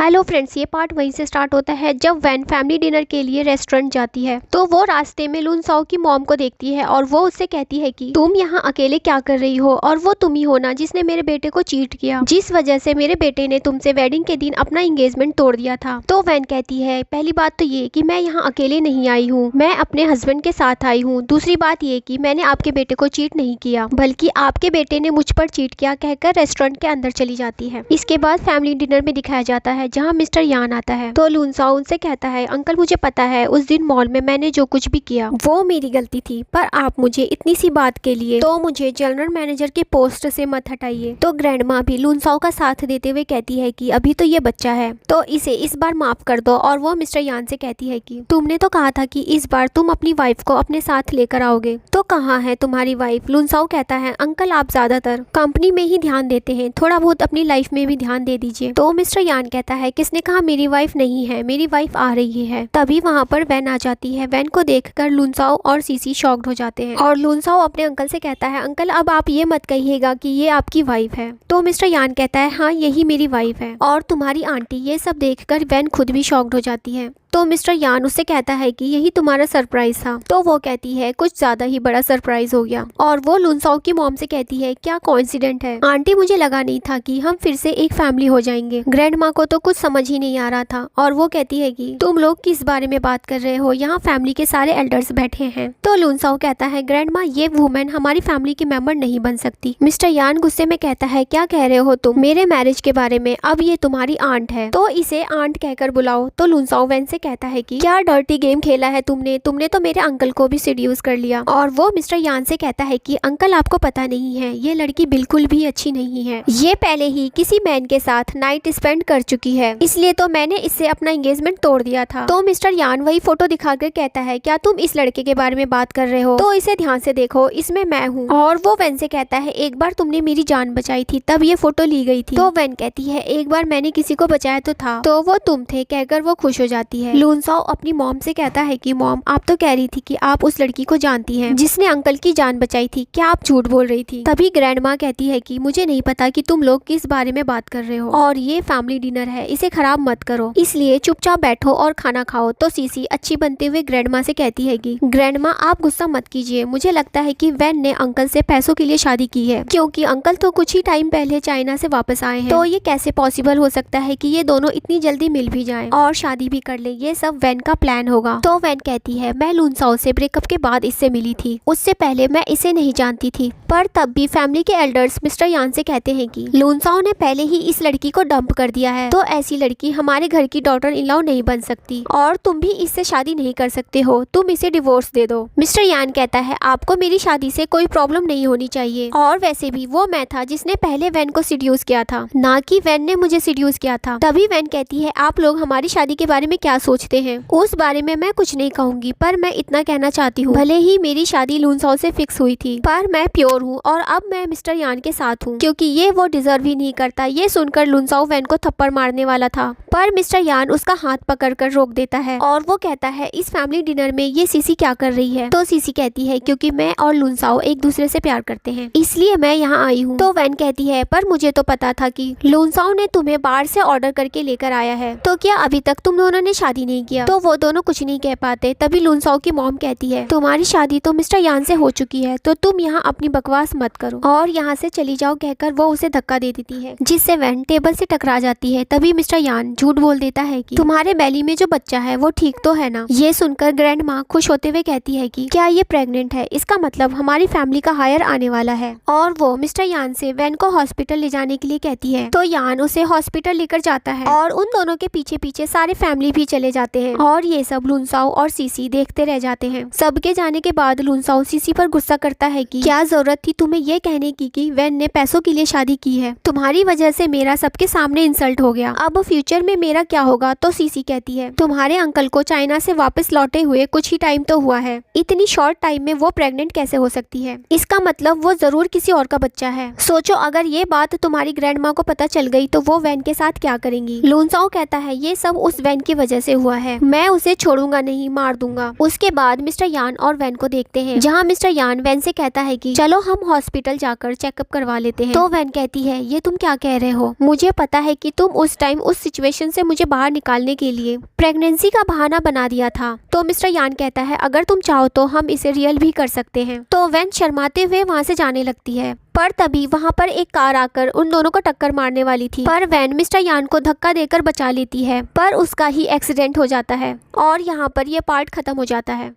Hello friends, ये part वहीं से स्टार्ट होता है जब वैन फैमिली डिनर के लिए रेस्टोरेंट जाती है। तो वो रास्ते में लुन साओ की मॉम को देखती है और वो उससे कहती है कि तुम यहाँ अकेले क्या कर रही हो, और वो तुम ही हो ना जिसने मेरे बेटे को चीट किया, जिस वजह से मेरे बेटे ने तुमसे वेडिंग के दिन अपना एंगेजमेंट तोड़ दिया था। तो वैन कहती है, पहली बात तो ये कि मैं यहाँ अकेले नहीं आई हूँ, मैं अपने हस्बैंड के साथ आई हूँ। दूसरी बात ये कि मैंने आपके बेटे को चीट नहीं किया, बल्कि आपके बेटे ने मुझ पर चीट किया, कहकर रेस्टोरेंट के अंदर चली जाती है। इसके बाद फैमिली डिनर में दिखाया जाता है जहाँ मिस्टर यान आता है। तो लुन साओ उनसे कहता है, अंकल मुझे पता है उस दिन मॉल में मैंने जो कुछ भी किया वो मेरी गलती थी, पर आप मुझे इतनी सी बात के लिए तो मुझे जनरल मैनेजर के पोस्ट से मत हटाइए। तो ग्रैंडमा भी लुन साओ का साथ देते हुए कहती है कि अभी तो ये बच्चा है, तो इसे इस बार माफ कर दो। और वो मिस्टर यान से कहती है कि तुमने तो कहा था कि इस बार तुम अपनी वाइफ को अपने साथ लेकर आओगे, तो कहाँ है तुम्हारी वाइफ। लुन साओ कहता है, अंकल आप ज्यादातर कंपनी में ही ध्यान देते हैं, थोड़ा बहुत अपनी लाइफ में भी ध्यान दे दीजिए। तो मिस्टर यान कहता है, किसने कहा मेरी वाइफ नहीं है, मेरी वाइफ आ रही है। तभी वहाँ पर वैन आ जाती है। वैन को देखकर लुन साओ और सीसी शॉक्ड हो जाते हैं और लुन साओ अपने अंकल से कहता है, अंकल अब आप ये मत कहिएगा कि ये आपकी वाइफ है। तो मिस्टर यान कहता है, हाँ यही मेरी वाइफ है और तुम्हारी आंटी। ये सब देखकर वैन खुद भी शॉक्ड हो जाती है। तो मिस्टर यान उससे कहता है कि यही तुम्हारा सरप्राइज था। तो वो कहती है, कुछ ज्यादा ही बड़ा सरप्राइज हो गया। और वो लुन साओ की मॉम से कहती है, क्या कोइंसिडेंट है आंटी, मुझे लगा नहीं था कि हम फिर से एक फैमिली हो जाएंगे। ग्रैंडमा को तो कुछ समझ ही नहीं आ रहा था और वो कहती है कि तुम लोग किस बारे में बात कर रहे हो, यहाँ फैमिली के सारे एल्डर्स बैठे हैं। तो लुन साओ कहता है, ग्रैंडमा ये वुमेन हमारी फैमिली की मेंबर नहीं बन सकती। मिस्टर यान गुस्से में कहता है, क्या कह रहे हो तुम मेरे मैरिज के बारे में, अब ये तुम्हारी आंट है तो इसे आंट कहकर बुलाओ। तो लुन साओ वैन से कहता है कि क्या डर्टी गेम खेला है तुमने तो मेरे अंकल को भी सीड्यूस कर लिया। और वो मिस्टर यान से कहता है कि अंकल आपको पता नहीं है, ये लड़की बिल्कुल भी अच्छी नहीं है, ये पहले ही किसी मैन के साथ नाइट स्पेंड कर चुकी है, इसलिए तो मैंने इससे अपना एंगेजमेंट तोड़ दिया था। तो मिस्टर यान वही फोटो दिखाकर कहता है, क्या तुम इस लड़के के बारे में बात कर रहे हो, तो इसे ध्यान से देखो, इसमें मैं हूँ। और वो वैन से कहता है, एक बार तुमने मेरी जान बचाई थी तब ये फोटो ली गई थी। तो वैन कहती है, एक बार मैंने किसी को बचाया तो था, तो वो तुम थे, कहकर वो खुश हो जाती है। लुन साओ अपनी मॉम से कहता है कि मॉम आप तो कह रही थी कि आप उस लड़की को जानती हैं जिसने अंकल की जान बचाई थी, क्या आप झूठ बोल रही थी। तभी ग्रैंडमा कहती है कि मुझे नहीं पता कि तुम लोग किस बारे में बात कर रहे हो, और ये फैमिली डिनर है, इसे खराब मत करो, इसलिए चुपचाप बैठो और खाना खाओ। तो सीसी अच्छी बनते हुए ग्रैंडमा से कहती है कि ग्रैंडमा आप गुस्सा मत कीजिए, मुझे लगता है कि वैन ने अंकल से पैसों के लिए शादी की है, क्योंकि अंकल तो कुछ ही टाइम पहले चाइना से वापस आए हैं, तो ये कैसे पॉसिबल हो सकता है कि ये दोनों इतनी जल्दी मिल भी जाएं और शादी भी कर ले, ये सब वैन का प्लान होगा। तो वैन कहती है, मैं लुन साओ से ब्रेकअप के बाद इससे मिली थी, उससे पहले मैं इसे नहीं जानती थी। पर तब भी फैमिली के एल्डर्स मिस्टर यान से कहते हैं कि लुन साओ ने पहले ही इस लड़की को डंप कर दिया है, तो ऐसी लड़की हमारे घर की डॉटर इन लॉ नहीं बन सकती और तुम भी इससे शादी नहीं कर सकते हो, तुम इसे डिवोर्स दे दो। मिस्टर यान कहता है, आपको मेरी शादी से कोई प्रॉब्लम नहीं होनी चाहिए, और वैसे भी वो मैं था जिसने पहले वैन को सीड्यूस किया था, ना कि वैन ने मुझे सीड्यूस किया था। तभी वैन कहती है, आप लोग हमारी शादी के बारे में क्या सोचते हैं, उस बारे में मैं कुछ नहीं कहूंगी, पर मैं इतना कहना चाहती हूँ, भले ही मेरी शादी लुन साओ से फिक्स हुई थी, पर मैं प्योर हूँ और अब मैं मिस्टर यान के साथ हूँ, क्योंकि ये वो डिजर्व ही नहीं करता। ये सुनकर लुन साओ वैन को थप्पड़ मारने वाला था, पर मिस्टर यान उसका हाथ पकड़कर रोक देता है और वो कहता है, इस फैमिली डिनर में ये सीसी क्या कर रही है। तो सीसी कहती है, क्योंकि मैं और लुन साओ एक दूसरे से प्यार करते हैं, इसलिए मैं यहाँ आई हूँ। तो वैन कहती है, पर मुझे तो पता था कि लुन साओ ने तुम्हें बाहर से ऑर्डर करके लेकर आया है, तो क्या अभी तक तुम दोनों ने शादी नहीं किया। तो वो दोनों कुछ नहीं कह पाते। तभी लुन साओ की मॉम कहती है, तुम्हारी शादी तो मिस्टर यान से हो चुकी है, तो तुम यहाँ अपनी बकवास मत करो और यहाँ से चली जाओ, कहकर वो उसे धक्का दे देती है, जिससे वैन टेबल से टकरा जाती है। तभी मिस्टर यान झूठ बोल देता है कि तुम्हारे बेली में जो बच्चा है वो ठीक तो है ना। ये सुनकर ग्रैंडमा खुश होते हुए कहती है कि क्या ये प्रेग्नेंट है, इसका मतलब हमारी फैमिली का हायर आने वाला है। और वो मिस्टर यान से वैन को हॉस्पिटल ले जाने के लिए कहती है। तो यान उसे हॉस्पिटल लेकर जाता है और उन दोनों के पीछे पीछे सारे फैमिली भी चले जाते हैं, और ये सब लुन साओ और सीसी देखते रह जाते हैं। सबके जाने के बाद लुन साओ सीसी पर गुस्सा करता है कि क्या जरूरत थी तुम्हें ये कहने की कि वैन ने पैसों के लिए शादी की है, तुम्हारी वजह से मेरा सबके सामने इंसल्ट हो गया, अब फ्यूचर में मेरा क्या होगा। तो सीसी कहती है, तुम्हारे अंकल को चाइना से वापस लौटे हुए कुछ ही टाइम तो हुआ है, इतनी शॉर्ट टाइम में वो प्रेग्नेंट कैसे हो सकती है, इसका मतलब वो जरूर किसी और का बच्चा है। सोचो अगर ये बात तुम्हारी ग्रैंडमा को पता चल गई तो वो वैन के साथ क्या करेंगी। लुन साओ कहता है, ये सब उस वैन की वजह से हुआ है, मैं उसे छोड़ूंगा नहीं, मार दूंगा। उसके बाद मिस्टर यान और वैन को देखते हैं, जहाँ मिस्टर यान वैन से कहता है कि चलो हम हॉस्पिटल जाकर चेकअप करवा लेते हैं। तो वैन कहती है, ये तुम क्या कह रहे हो? मुझे पता है कि तुम उस टाइम उस सिचुएशन से मुझे बाहर निकालने के लिए प्रेगनेंसी का बहाना बना दिया था। तो मिस्टर यान कहता है, अगर तुम चाहो तो हम इसे रियल भी कर सकते हैं। तो वैन शर्माते हुए वहाँ से जाने लगती है, पर तभी वहाँ पर एक कार आकर उन दोनों को टक्कर मारने वाली थी, पर वैन मिस्टर यान को धक्का देकर बचा लेती है, पर उसका ही एक्सीडेंट हो जाता है और यहाँ पर यह पार्ट खत्म हो जाता है।